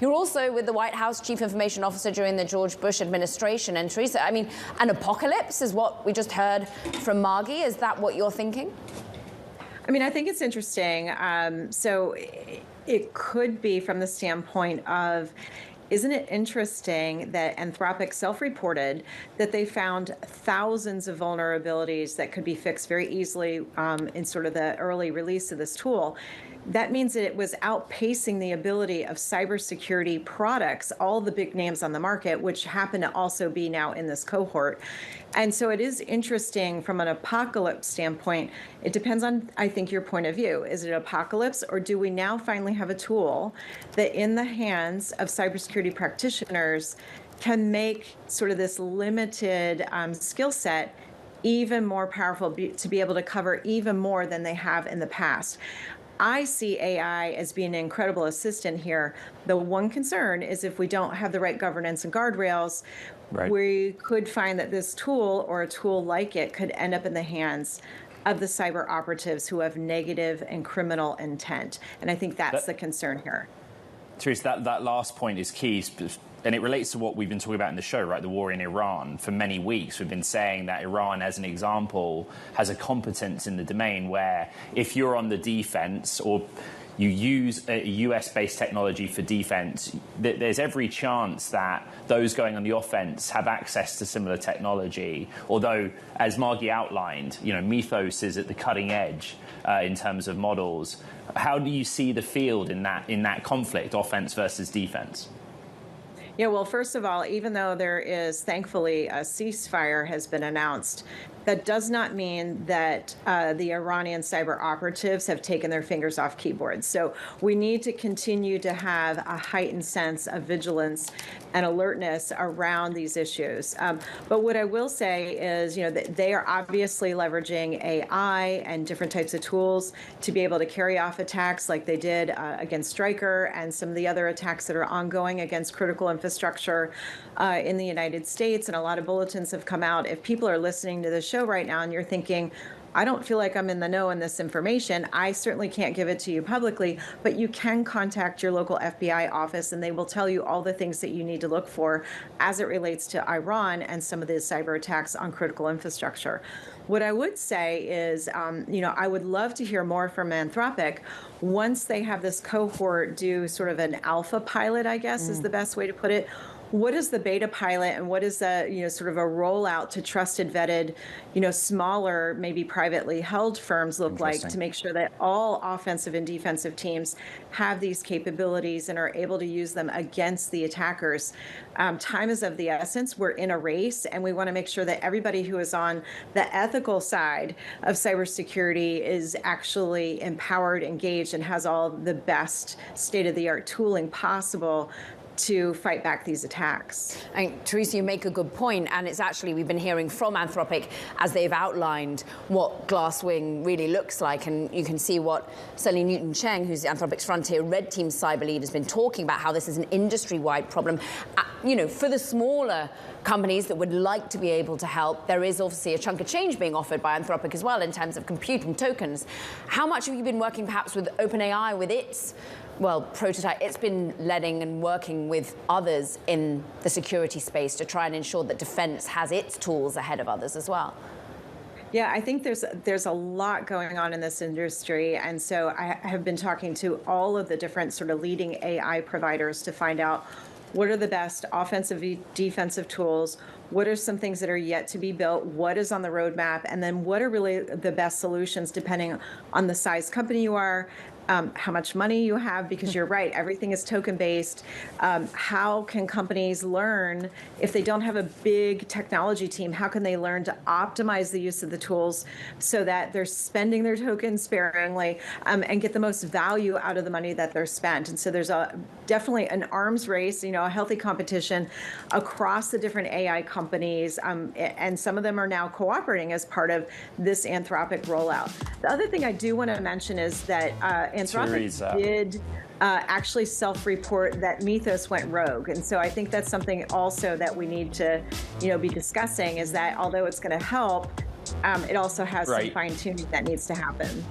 You're also with the White House Chief Information Officer during the George Bush administration. And Theresa, I mean, an apocalypse is what we just heard from Margie. Is that what you're thinking? I mean, I think it's interesting. So it could be from the standpoint of, isn't it interesting that Anthropic self-reported that they found thousands of vulnerabilities that could be fixed very easily in sort of the early release of this tool? That means that it was outpacing the ability of cybersecurity products, all the big names on the market, which happen to also be now in this cohort. And so it is interesting from an apocalypse standpoint. It depends on, I think, your point of view. Is it an apocalypse, or do we now finally have a tool that in the hands of cybersecurity practitioners can make sort of this limited skill set even more powerful to be able to cover even more than they have in the past? I see AI as being an incredible assistant here. The one concern is if we don't have the right governance and guardrails, we could find that this tool or a tool like it could end up in the hands of the cyber operatives who have negative and criminal intent. And I think that's the concern here. Theresa, that last point is key. And it relates to what we've been talking about in the show, right? The war in Iran. For many weeks, we've been saying that Iran, as an example, has a competence in the domain where if you're on the defense or you use a US-based technology for defense, there's every chance that those going on the offense have access to similar technology. Although, as Margie outlined, Mythos is at the cutting edge in terms of models. How do you see the field in that conflict, offense versus defense? Yeah, well, first of all, even though there is, thankfully, a ceasefire has been announced, that does not mean that the Iranian cyber operatives have taken their fingers off keyboards. So we need to continue to have a heightened sense of vigilance and alertness around these issues. But what I will say is, that they are obviously leveraging AI and different types of tools to be able to carry off attacks like they did against Stryker and some of the other attacks that are ongoing against critical infrastructure in the United States. And a lot of bulletins have come out. If people are listening to this show right now and you're thinking, I don't feel like I'm in the know in this information, I certainly can't give it to you publicly, but you can contact your local FBI office and they will tell you all the things that you need to look for as it relates to Iran and some of the cyber attacks on critical infrastructure. What I would say is, I would love to hear more from Anthropic once they have this cohort do sort of an alpha pilot, I guess is the best way to put it. What is the beta pilot and what is the, sort of a rollout to trusted, vetted, smaller, maybe privately held firms look like to make sure that all offensive and defensive teams have these capabilities and are able to use them against the attackers? Time is of the essence. We're in a race, and we want to make sure that everybody who is on the ethical side of cybersecurity is actually empowered, engaged, and has all the best state-of-the-art tooling possible to fight back these attacks. And Theresa, you make a good point, and it's actually, we've been hearing from Anthropic as they've outlined what Glasswing really looks like, and you can see what Sally Newton-Cheng, who's Anthropic's Frontier Red Team cyber lead, has been talking about, how this is an industry-wide problem. For the smaller companies that would like to be able to help, there is obviously a chunk of change being offered by Anthropic as well in terms of compute and tokens. How much have you been working perhaps with OpenAI, with its prototype? It's been letting and working with others in the security space to try and ensure that defense has its tools ahead of others as well. Yeah, I think there's a lot going on in this industry. And so I have been talking to all of the different sort of leading AI providers to find out what are the best offensive, defensive tools, what are some things that are yet to be built, what is on the roadmap, and then what are really the best solutions depending on the size company you are, how much money you have, because you're right, everything is token-based. How can companies learn if they don't have a big technology team? How can they learn to optimize the use of the tools so that they're spending their tokens sparingly and get the most value out of the money that they're spent? And so there's definitely an arms race, a healthy competition across the different AI companies, and some of them are now cooperating as part of this Anthropic rollout. The other thing I do want to mention is that Anthropic did actually self-report that Mythos went rogue. And so I think that's something also that we need to, be discussing, is that although it's going to help, it also has some fine-tuning that needs to happen.